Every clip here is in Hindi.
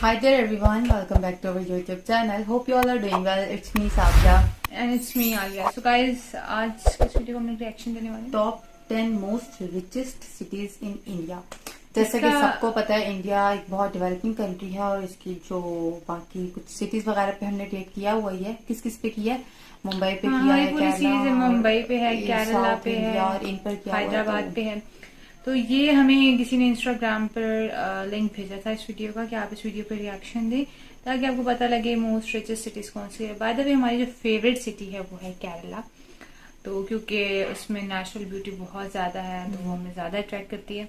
Hi there everyone, welcome back to our YouTube channel. Hope you all are doing well. It's me Sabja and it's me Alia. So guys, आज किस वीडियो को हम लोग रिएक्शन देने वाले हैं? Top 10 most richest cities in India. जैसे कि सबको पता है इंडिया एक बहुत डेवलपिंग कंट्री है और इसकी जो बाकी कुछ सिटीज वगैरह पे हमने रेट किया हुआ ही है। किस किस पे किया है? मुंबई पे किया है, केरला, मुंबई पे है, केरला पे है और इन पर किया, हैदराबाद पे है। तो ये हमें किसी ने इंस्टाग्राम पर लिंक भेजा था इस वीडियो का कि आप इस वीडियो पर रिएक्शन दें ताकि आपको पता लगे मोस्ट रिचेस्ट सिटीज कौन सी है। बाय द वे हमारी जो फेवरेट सिटी है वो है केरला, तो क्योंकि उसमें नेचुरल ब्यूटी बहुत ज्यादा है तो वो हमें ज्यादा अट्रैक्ट करती है।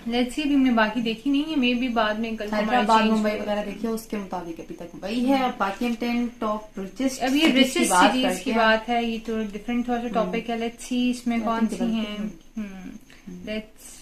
लेट्स सी, अभी हमने बाकी देखी नहीं है, मे भी बाद में कल हैदराबाद मुंबई वगैरह देखिए उसके मुताबिक अभी तक वही है। और बाकी हम 10 टॉप रिचेस्ट अब ये रिचेस्ट सिटीज की बात है, ये तो डिफरेंट थोड़ा सा टॉपिक है। लेट्स सी इसमें कौन सी है, लेट्स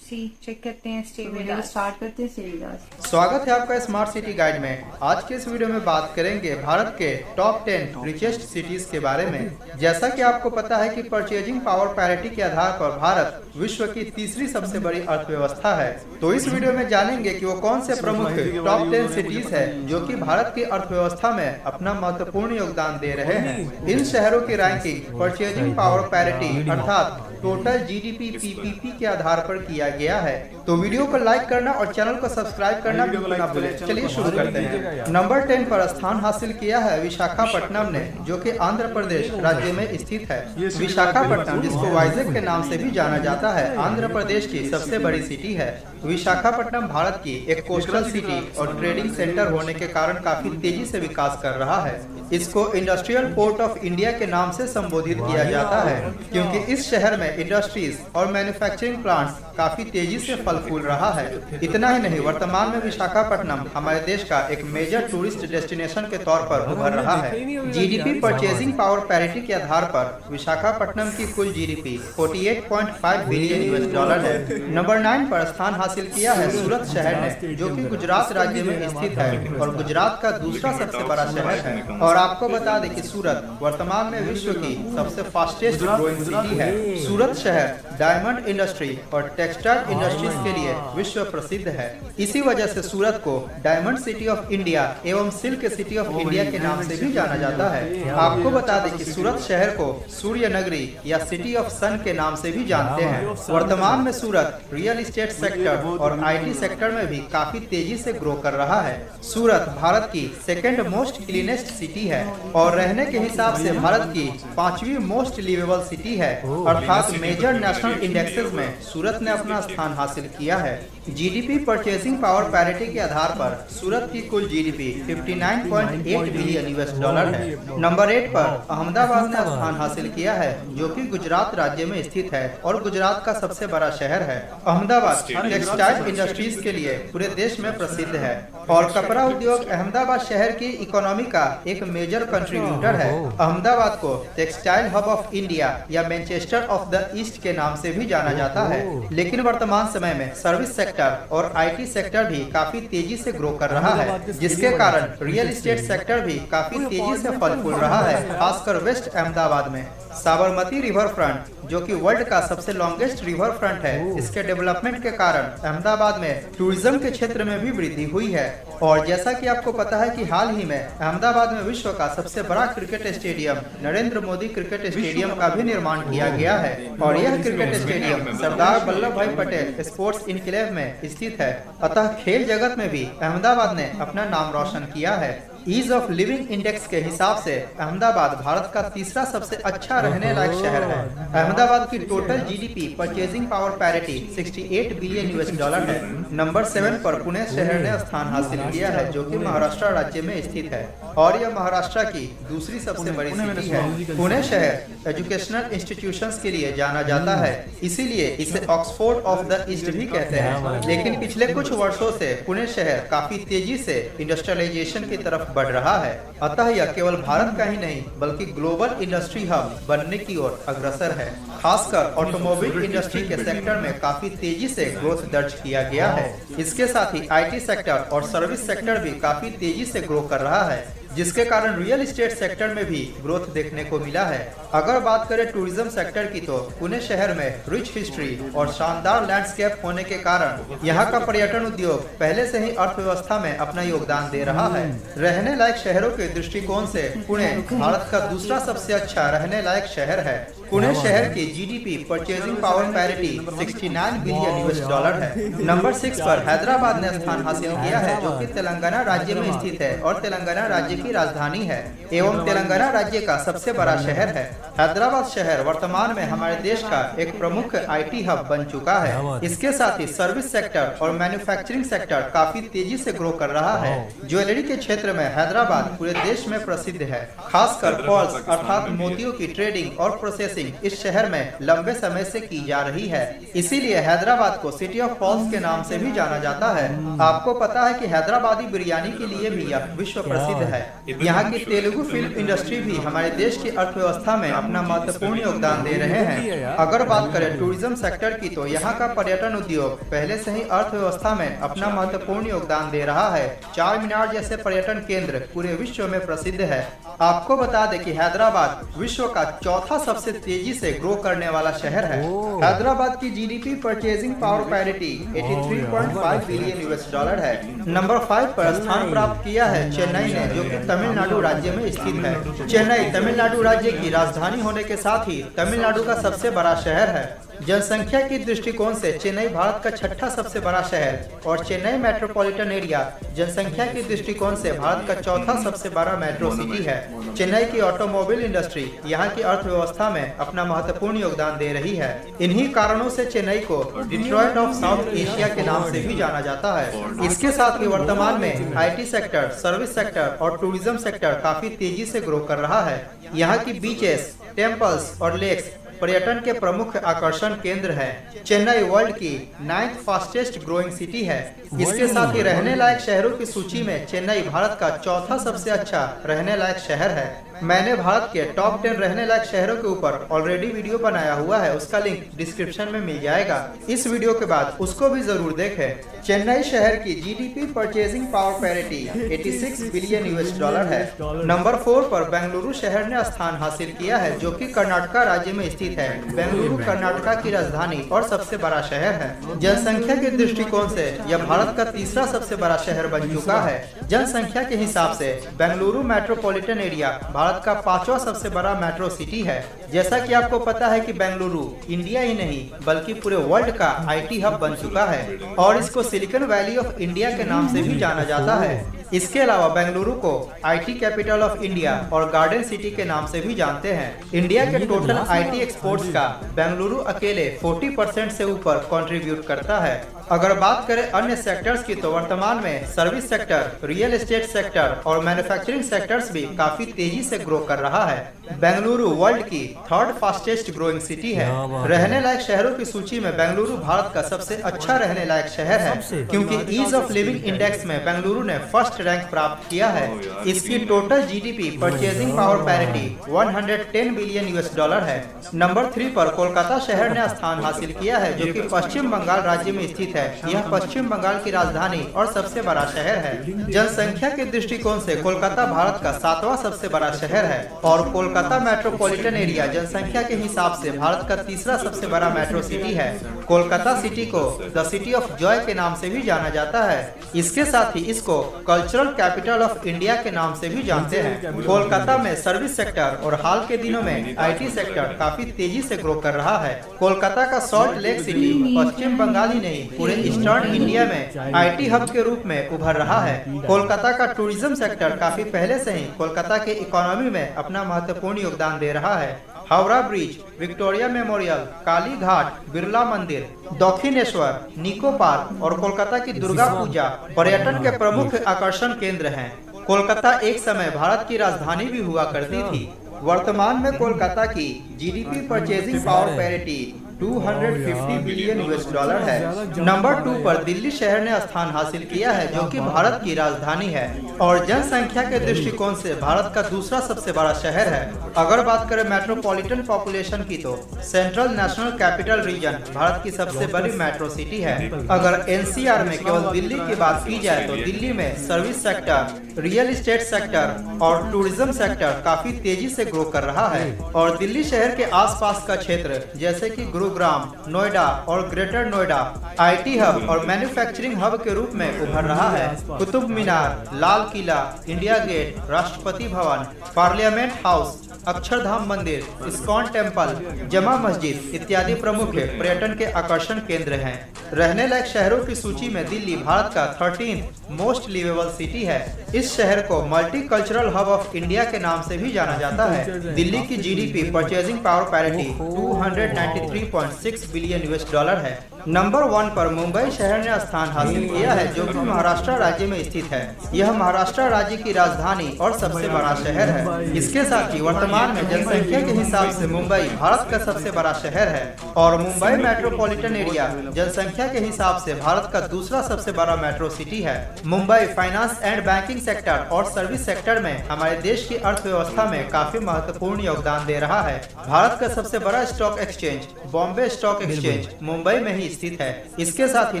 चेक करते हैं। स्टार्ट करते हैं। स्वागत है आपका स्मार्ट सिटी गाइड में। आज के इस वीडियो में बात करेंगे भारत के टॉप 10 रिचेस्ट सिटीज के बारे में। जैसा कि आपको पता है कि परचेजिंग पावर पैरिटी के आधार पर भारत विश्व की तीसरी सबसे बड़ी अर्थव्यवस्था है। तो इस वीडियो में जानेंगे कि वो कौन से प्रमुख टॉप 10 सिटीज है जो कि भारत की अर्थव्यवस्था में अपना महत्वपूर्ण योगदान दे रहे हैं। इन शहरों की रैंकिंग परचेजिंग पावर पैरिटी अर्थात टोटल जीडीपी पीपीपी के आधार पर किया गया है। तो वीडियो को लाइक करना और चैनल को सब्सक्राइब करना बिल्कुल ना भूलें। चलिए शुरू करते हैं। नंबर 10 पर स्थान हासिल किया है विशाखापट्टनम ने, जो कि आंध्र प्रदेश राज्य में स्थित है। विशाखापट्टनम, जिसको वाइजैक के नाम से भी जाना जाता है, आंध्र प्रदेश की सबसे बड़ी सिटी है। विशाखापट्टनम भारत की एक कोस्टल सिटी और ट्रेडिंग सेंटर होने के कारण काफी तेजी से विकास कर रहा है। इसको इंडस्ट्रियल पोर्ट ऑफ इंडिया के नाम से संबोधित किया जाता है क्योंकि इस शहर में इंडस्ट्रीज और मैन्युफैक्चरिंग प्लांट्स काफी तेजी से फल फूल रहा है। इतना ही नहीं, वर्तमान में विशाखापट्टनम हमारे देश का एक मेजर टूरिस्ट डेस्टिनेशन के तौर पर उभर रहा है। जीडीपी परचेजिंग पावर पैरिटी के आधार पर विशाखापट्टनम की कुल जीडीपी 48.5 बिलियन यूएस डॉलर है। नंबर 9 पर स्थान हासिल किया है सूरत शहर ने, जो कि गुजरात राज्य में स्थित है और गुजरात का दूसरा सबसे बड़ा शहर है। और आपको बता दें कि सूरत वर्तमान में विश्व की सबसे फास्टेस्ट ग्रोइंग सिटी है। सूरत शहर डायमंड इंडस्ट्री और टेक्सटाइल इंडस्ट्रीज के लिए विश्व प्रसिद्ध है। इसी वजह से सूरत को डायमंड सिटी ऑफ इंडिया एवं सिल्क सिटी ऑफ इंडिया के नाम से भी जाना जाता है। आपको बता दें कि सूरत शहर को सूर्य नगरी या सिटी ऑफ सन के नाम से भी जानते हैं। वर्तमान में सूरत रियल इस्टेट सेक्टर और आईटी सेक्टर में भी काफी तेजी से ग्रो कर रहा है। सूरत भारत की सेकेंड मोस्ट क्लीनेस्ट सिटी है और रहने के हिसाब से भारत की 5वीं मोस्ट लिवेबल सिटी है, अर्थात मेजर नेशनल इंडेक्सेस में सूरत ने अपना स्थान हासिल किया है। जीडीपी परचेसिंग पावर पैरिटी के आधार पर सूरत की कुल जीडीपी 59.8 बिलियन यूएस डॉलर है। नंबर 8 पर अहमदाबाद ने स्थान हासिल किया है, जो कि गुजरात राज्य में स्थित है और गुजरात का सबसे बड़ा शहर है। अहमदाबाद टेक्सटाइल इंडस्ट्रीज के लिए पूरे देश में प्रसिद्ध है और कपड़ा उद्योग अहमदाबाद शहर की इकोनॉमी का एक मेजर कंट्रीब्यूटर है। अहमदाबाद को टेक्सटाइल हब ऑफ इंडिया या मैनचेस्टर ऑफ द ईस्ट के नाम से भी जाना जाता है। लेकिन वर्तमान समय में सर्विस सेक्टर और आईटी सेक्टर भी काफी तेजी से ग्रो कर रहा है, जिसके कारण रियल एस्टेट सेक्टर भी काफी तेजी से फल फूल रहा है, खासकर वेस्ट अहमदाबाद में। साबरमती रिवर फ्रंट, जो कि वर्ल्ड का सबसे लॉन्गेस्ट रिवर फ्रंट है, इसके डेवलपमेंट के कारण अहमदाबाद में टूरिज्म के क्षेत्र में भी वृद्धि हुई है। और जैसा कि आपको पता है कि हाल ही में अहमदाबाद में विश्व का सबसे बड़ा cricket stadium Narendra Modi cricket stadium का भी निर्माण किया गया है और यह क्रिकेट स्टेडियम सरदार वल्लभ भाई पटेल स्पोर्ट्स इनक्लेव में स्थित है। अतः खेल जगत में भी अहमदाबाद ने अपना नाम रोशन किया है। ईज ऑफ लिविंग इंडेक्स के हिसाब से अहमदाबाद भारत का तीसरा सबसे अच्छा रहने लायक शहर है। अहमदाबाद की total GDP purchasing power parity 68 billion US dollar है। नंबर 7 पर पुणे शहर ने स्थान हासिल किया है, जो कि महाराष्ट्र राज्य में स्थित है और यह महाराष्ट्र की दूसरी सबसे बड़ी सिटी है। पुणे शहर एजुकेशनल इंस्टीट्यूशंस के लिए जाना जाता है, इसीलिए इसे ऑक्सफोर्ड ऑफ द ईस्ट भी कहते हैं। लेकिन पिछले कुछ वर्षों से पुणे शहर काफी तेजी से इंडस्ट्रियलाइजेशन की तरफ बढ़ रहा है। अतः यह केवल भारत का ही नहीं बल्कि ग्लोबल इंडस्ट्री हब बनने की ओर अग्रसर है। खासकर ऑटोमोबाइल इंडस्ट्री के सेक्टर में काफी तेजी से ग्रोथ दर्ज किया गया है। इसके साथ ही आईटी सेक्टर और सर्विस सेक्टर भी काफी तेजी से ग्रो कर रहा है। जिसके कारण रियल एस्टेट सेक्टर में भी ग्रोथ देखने को मिला है। अगर बात करें टूरिज्म सेक्टर की तो पुणे शहर में रिच हिस्ट्री और शानदार लैंडस्केप होने के कारण यहाँ का पर्यटन उद्योग पहले से ही अर्थव्यवस्था में अपना योगदान दे रहा है। रहने लायक शहरों के दृष्टिकोण से पुणे भारत का दूसरा सबसे अच्छा रहने लायक शहर है। पुणे शहर की GDP purchasing power parity 69 billion US dollar है। नंबर 6 पर हैदराबाद ने स्थान हासिल किया है, जो कि तेलंगाना राज्य में स्थित है और तेलंगाना राज्य की राजधानी है एवं तेलंगाना राज्य का सबसे बड़ा शहर है। हैदराबाद शहर वर्तमान में हमारे देश का एक प्रमुख आईटी हब बन चुका है। इसके साथ ही सर्विस सेक्टर और मैन्युफैक्चरिंग सेक्टर काफी तेजी से ग्रो कर रहा है। ज्वेलरी के क्षेत्र में हैदराबाद पूरे देश में प्रसिद्ध है। खासकर पर्ल्स अर्थात मोतियों की ट्रेडिंग और प्रोसेसिंग इस शहर में लंबे समय से की जा रही है। इसीलिए हैदराबाद को सिटी ऑफ पर्ल्स के नाम से भी जाना जाता है। आपको पता है कि हैदराबादी बिरयानी के लिए भी यह विश्व प्रसिद्ध है। यहाँ की तेलुगु फिल्म इंडस्ट्री भी हमारे देश की अर्थव्यवस्था में अपना महत्वपूर्ण योगदान दे रहे हैं। अगर बात करें टूरिज्म सेक्टर की तो यहाँ का पर्यटन उद्योग पहले से ही अर्थव्यवस्था में अपना महत्वपूर्ण योगदान दे रहा है। चार मीनार जैसे पर्यटन केंद्र पूरे विश्व में प्रसिद्ध है। आपको बता दें कि हैदराबाद विश्व का चौथा सबसे तेजी से ग्रो करने वाला शहर है। हैदराबाद की GDP purchasing power parity 83.5 billion US dollar है। नंबर 5 पर स्थान प्राप्त किया है चेन्नई ने, जो कि तमिलनाडु राज्य में स्थित है। चेन्नई तमिलनाडु राज्य की राजधानी होने के साथ ही तमिलनाडु का सबसे बड़ा शहर है। जनसंख्या की दृष्टिकोण से चेन्नई भारत का छठा सबसे बड़ा शहर और चेन्नई मेट्रोपॉलिटन एरिया जनसंख्या की दृष्टिकोण से भारत का चौथा सबसे बड़ा मेट्रो सिटी है। चेन्नई की ऑटोमोबाइल इंडस्ट्री यहाँ की अर्थव्यवस्था में अपना महत्वपूर्ण योगदान दे रही है। इन्हीं कारणों से चेन्नई को डिट्रॉइट ऑफ साउथ एशिया के नाम से भी जाना जाता है। इसके साथ ही वर्तमान में आईटी सेक्टर, सर्विस सेक्टर और टूरिज्म सेक्टर काफी तेजी से ग्रो कर रहा है। यहाँ की बीचेस, टेम्पल्स और लेक्स पर्यटन के प्रमुख आकर्षण केंद्र है। चेन्नई वर्ल्ड की 9th फास्टेस्ट ग्रोइंग सिटी है। इसके साथ ही रहने लायक शहरों की सूची में चेन्नई भारत का चौथा सबसे अच्छा रहने लायक शहर है। मैंने भारत के टॉप 10 रहने लायक शहरों के ऊपर ऑलरेडी वीडियो बनाया हुआ है, उसका लिंक डिस्क्रिप्शन में मिल जाएगा। इस वीडियो के बाद उसको भी जरूर देखें। चेन्नई शहर की GDP purchasing power parity 86 billion US dollar है। नंबर 4 पर बेंगलुरु शहर ने स्थान हासिल किया है, जो कि कर्नाटका राज्य में स्थित है। बेंगलुरु कर्नाटका की राजधानी और सबसे बड़ा शहर है। जनसंख्या के दृष्टिकोण से यह भारत का तीसरा सबसे बड़ा शहर बन चुका है। जनसंख्या के हिसाब से बेंगलुरु मेट्रोपॉलिटन एरिया भारत का 5वां सबसे बड़ा मेट्रो सिटी है। जैसा कि आपको पता है कि बेंगलुरु इंडिया ही नहीं बल्कि पूरे वर्ल्ड का आईटी हब बन चुका है और इसको सिलिकॉन वैली ऑफ इंडिया के नाम से भी जाना जाता है। इसके अलावा बेंगलुरु को आईटी कैपिटल ऑफ इंडिया और गार्डन सिटी के नाम से भी जानते हैं। इंडिया के टोटल आईटी एक्सपोर्ट्स का बेंगलुरु अकेले 40% से ऊपर कंट्रीब्यूट करता है। अगर बात करें अन्य सेक्टर्स की तो वर्तमान में service sector, real estate sector और मैन्युफैक्चरिंग सेक्टर्स भी काफी तेजी से ग्रो कर रहा है। बेंगलुरु वर्ल्ड की 3rd फास्टेस्ट ग्रोइंग सिटी है। रहने लायक शहरों की सूची में बेंगलुरु भारत का सबसे अच्छा रहने लायक शहर है, क्योंकि ईज ऑफ लिविंग इंडेक्स में बेंगलुरु ने फर्स्ट रैंक प्राप्त किया है। इसकी total GDP purchasing power parity 110 billion US dollar है। नंबर 3 पर कोलकाता शहर ने स्थान हासिल किया है, जो कि पश्चिम बंगाल राज्य में स्थित है। यह पश्चिम बंगाल की राजधानी और सबसे बड़ा शहर है। जनसंख्या के दृष्टिकोण से कोलकाता भारत का 7वां सबसे बड़ा शहर है और कोलकाता मेट्रोपॉलिटन एरिया जनसंख्या के हिसाब से भारत का तीसरा सबसे बड़ा मेट्रो सिटी है। कोलकाता सिटी को द सिटी ऑफ जॉय के नाम से भी जाना जाता है। इसके साथ ही इसको कल्चरल कैपिटल ऑफ इंडिया के नाम से भी जानते हैं। कोलकाता में सर्विस सेक्टर और हाल के दिनों में आईटी सेक्टर काफी तेजी से ग्रो कर रहा है। कोलकाता का सॉल्ट लेक सिटी पश्चिम बंगाल ही नहीं पूरे ईस्टर्न इंडिया में आईटी हब के रूप में उभर रहा है। कोलकाता का टूरिज्म सेक्टर काफी पहले से ही कोलकाता के इकोनॉमी में अपना महत्वपूर्ण योगदान दे रहा है। Howrah bridge, Victoria memorial, Kali Ghat, Birla मंदिर, दक्षिणेश्वर, निको पार्क और कोलकाता की दुर्गा पूजा पर्यटन के प्रमुख आकर्षण केंद्र हैं। कोलकाता एक समय भारत की राजधानी भी हुआ करती थी। वर्तमान में कोलकाता की GDP purchasing power parity 250 billion US$ है। नंबर 2 पर दिल्ली शहर ने स्थान हासिल किया है, जो कि भारत की राजधानी है और जनसंख्या के दृष्टिकोण से भारत का दूसरा सबसे बड़ा शहर है। अगर बात करें मेट्रोपॉलिटन पॉपुलेशन की, तो central national capital region Bharat की सबसे बड़ी मेट्रो सिटी है। अगर NCR में केवल दिल्ली की बात की जाए तो दिल्ली में service sector, real estate sector और टूरिज्म सेक्टर काफी तेजी से ग्रो कर रहा है और दिल्ली शहर के आसपास का क्षेत्र जैसे कि गुरुग्राम, नोएडा और ग्रेटर नोएडा IT हब और मैन्युफैक्चरिंग हब के रूप में उभर रहा है। Qutub Minar, Lal Qila, India gate, Rashtrapati Bhavan, parliament house, Akshardham मंदिर, इस्कॉन टेम्पल, जमा मस्जिद इत्यादि प्रमुख पर्यटन के आकर्षण केंद्र हैं। रहने लायक शहरों की सूची में दिल्ली भारत का 13th मोस्ट लिवेबल सिटी है। इस शहर को multi cultural hub of India के नाम से भी जाना जाता है। दिल्ली की GDP purchasing power parity 293.6 billion US$ है। नंबर 1 पर मुंबई शहर ने स्थान हासिल किया है, जो कि महाराष्ट्र राज्य में स्थित है। यह महाराष्ट्र राज्य की राजधानी और सबसे बड़ा शहर है। इसके साथ ही वर्तमान में जनसंख्या के हिसाब से मुंबई भारत का सबसे बड़ा शहर है और मुंबई मेट्रोपॉलिटन एरिया जनसंख्या के हिसाब से भारत का दूसरा सबसे बड़ा मेट्रो सिटी है। Mumbai finance and banking sector और सर्विस सेक्टर में हमारे देश की अर्थव्यवस्था में काफी महत्वपूर्ण योगदान दे रहा है। भारत का सबसे बड़ा stock exchange Bombay stock exchange Mumbai में ही स्थित है। इसके साथ ही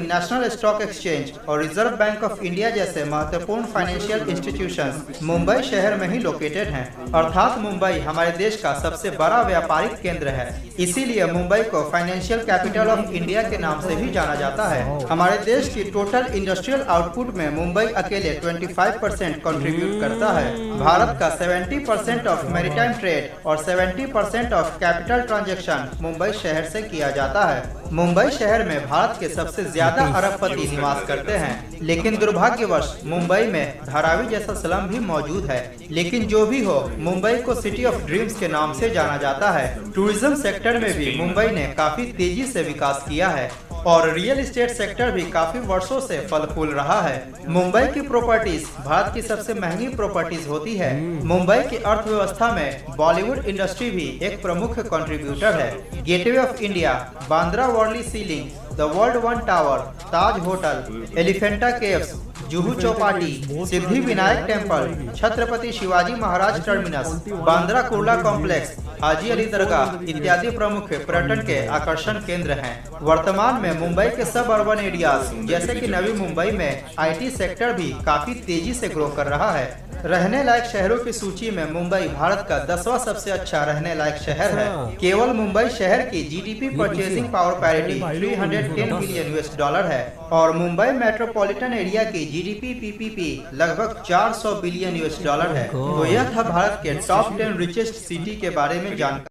नेशनल स्टॉक एक्सचेंज और रिजर्व बैंक ऑफ इंडिया जैसे महत्वपूर्ण फाइनेंशियल इंस्टीट्यूशंस मुंबई शहर में ही लोकेटेड हैं। अर्थात मुंबई हमारे देश का सबसे बड़ा व्यापारिक केंद्र है। इसीलिए मुंबई को फाइनेंशियल कैपिटल ऑफ इंडिया के नाम से भी जाना जाता है। हमारे देश की टोटल इंडस्ट्रियल आउटपुट में मुंबई अकेले 25% कंट्रीब्यूट करता है। भारत का 70% ऑफ मैरीटाइम ट्रेड और 70% ऑफ कैपिटल ट्रांजैक्शन मुंबई शहर से किया जाता है। मुंबई शहर में भारत के सबसे ज्यादा अरबपति निवास करते हैं, लेकिन दुर्भाग्यवश मुंबई में धारावी जैसा स्लम भी मौजूद है। लेकिन जो भी हो, मुंबई को सिटी ऑफ ड्रीम्स के नाम से जाना जाता है। टूरिज्म सेक्टर में भी मुंबई ने काफी तेजी से विकास किया है और रियल एस्टेट सेक्टर भी काफी वर्षों से फल फूल रहा है। मुंबई की प्रॉपर्टीज भारत की सबसे महंगी प्रॉपर्टीज होती है। मुंबई की अर्थव्यवस्था में बॉलीवुड इंडस्ट्री भी एक प्रमुख कंट्रीब्यूटर है। Gateway of India, Bandra Worli sea link, the world one tower, Taj hotel, Elephanta caves, Juhu Chowpatty, Siddhi Vinayak temple, Chhatrapati Shivaji Maharaj terminus, Bandra Kurla complex, Haji Ali Dargah इत्यादि प्रमुख पर्यटन के आकर्षण केंद्र हैं। वर्तमान में मुंबई के सब अर्बन एरियाज जैसे कि नवी मुंबई में IT सेक्टर भी काफी तेजी से ग्रो कर रहा है। रहने लायक शहरों की सूची में मुंबई भारत का 10वां सबसे अच्छा रहने लायक शहर है। केवल मुंबई शहर की GDP purchasing power parity 310 billion US$ है और मुंबई मेट्रोपॉलिटन एरिया की GDP PPP लगभग 400 बिलियन US$ है। तो यह था भारत के टॉप 10 रिचेस्ट सिटी के बारे में जानकारी।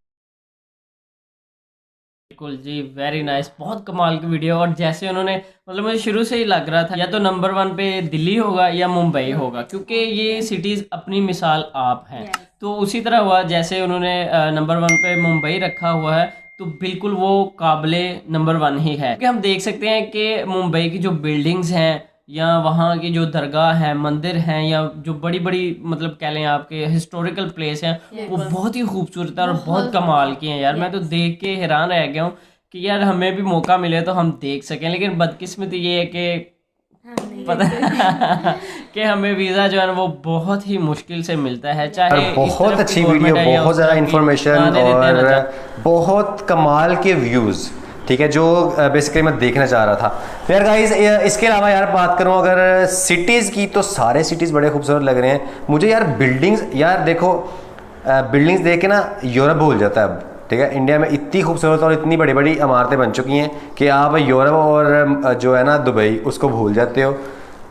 बिल्कुल जी, वेरी नाइस, बहुत कमाल की वीडियो। और जैसे उन्होंने मतलब मुझे शुरू से ही लग रहा था या तो नंबर 1 पे दिल्ली होगा या मुंबई होगा, क्योंकि ये सिटीज़ अपनी मिसाल आप हैं। तो उसी तरह हुआ, जैसे उन्होंने नंबर 1 पे मुंबई रखा हुआ है, तो बिल्कुल वो काबिले नंबर 1 ही है। क्योंकि हम देख सकते हैं कि मुंबई की जो बिल्डिंग्स हैं या वहाँ की जो दरगाह हैं, मंदिर हैं, या जो बड़ी बड़ी मतलब कह लें आपके हिस्टोरिकल प्लेस हैं, वो बहुत ही खूबसूरत है और बहुत कमाल की हैं यार। मैं तो देख के हैरान रह गया हूँ कि यार हमें भी मौका मिले तो हम देख सकें। लेकिन बदकिस्मती ये है कि पता कि हमें वीज़ा जो है ना वो बहुत ही मुश्किल से मिलता है। चाहे बहुत अच्छी वीडियो, बहुत ज़्यादा इन्फॉर्मेशन और बहुत कमाल के व्यूज़, ठीक है, जो बेसिकली मैं देखना चाह रहा था। तो यार गाइस, इसके अलावा यार बात करूं अगर सिटीज़ की, तो सारे सिटीज़ बड़े खूबसूरत लग रहे हैं मुझे यार। बिल्डिंग्स यार देखो, बिल्डिंग्स देख के ना यूरोप भूल जाता है अब, ठीक है। इंडिया में इतनी खूबसूरत और इतनी बड़ी बड़ी इमारतें बन चुकी हैं कि आप यूरोप और जो है ना दुबई, उसको भूल जाते हो।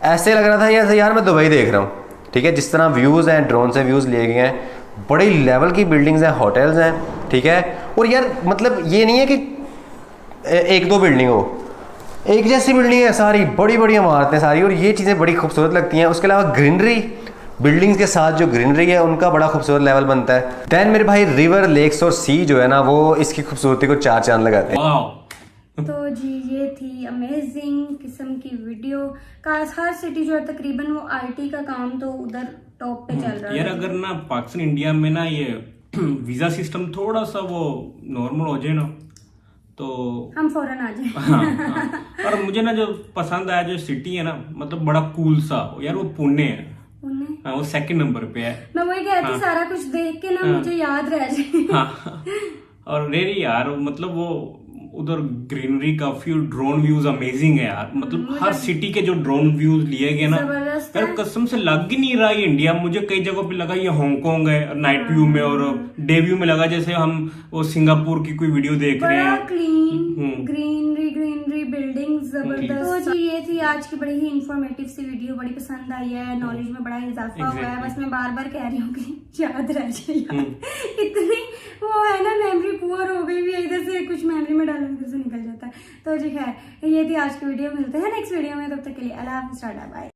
ऐसे लग रहा था यार मैं दुबई देख रहा हूँ, ठीक है। जिस तरह व्यूज़ हैं, ड्रोन से व्यूज़ लिए गए हैं, बड़ी लेवल की बिल्डिंग्स हैं, होटल्स हैं, ठीक है। और यार मतलब ये नहीं है कि एक दो बिल्डिंग हो, एक जैसी बिल्डिंग है सारी, बड़ी बड़ी इमारतें सारी, और ये चीज़ें बड़ी खूबसूरत लगती हैं। उसके अलावा ग्रीनरी, बिल्डिंग्स के साथ जो ग्रीनरी है उनका बड़ा खूबसूरत लेवल बनता है। दैन मेरे भाई रिवर, लेक्स और सी जो है ना वो इसकी खूबसूरती को 4 चांद लगाते हैं। तो जी ये थी अमेजिंग किस्म की वीडियो का। हर सिटी जो है तकरीबन वो IT का काम तो उधर टॉप पे चल रहा है। यार अगर ना पाकिस्तान इंडिया में ना ये वीजा सिस्टम थोड़ा सा वो नॉर्मल हो जाए ना, तो हम फौरन आ जाए। हाँ। और मुझे ना जो पसंद आया जो सिटी है ना, मतलब बड़ा कूल सा यार, वो पुणे है। हाँ, वो 2nd नंबर पे है। मैं वही कहती, सारा कुछ देख के ना मुझे याद रह जाए। हाँ, और रेरी यार, मतलब वो उधर ग्रीनरी, काफी ड्रोन व्यूज अमेजिंग है यार। मतलब हर सिटी के जो ड्रोन व्यूज लिए गए ना यार, कसम से लग ही नहीं रहा ये इंडिया। मुझे कई जगहों पे लगा ये हांगकांग है नाइट व्यू में, और डे व्यू में लगा जैसे हम वो सिंगापुर की कोई वीडियो देख रहे हैं। क्लीन ग्रीनरी बिल्डिंग जबरदस्त। तो जी ये थी आज की बड़ी ही इंफॉर्मेटिव सी वीडियो, बड़ी पसंद आई है, नॉलेज में बड़ा इजाफा हुआ है। बस मैं बार बार कह रही हूँ कि याद रह जाए। इतनी वो है ना, मेमोरी पुअर हो गई भी, इधर से कुछ मेमोरी में डालो इधर से निकल जाता है। तो जी खैर ये थी आज की वीडियो, मिलते हैं नेक्स्ट वीडियो में, तब तक के लिए अल्लाह हाफिज़, टाटा बाय।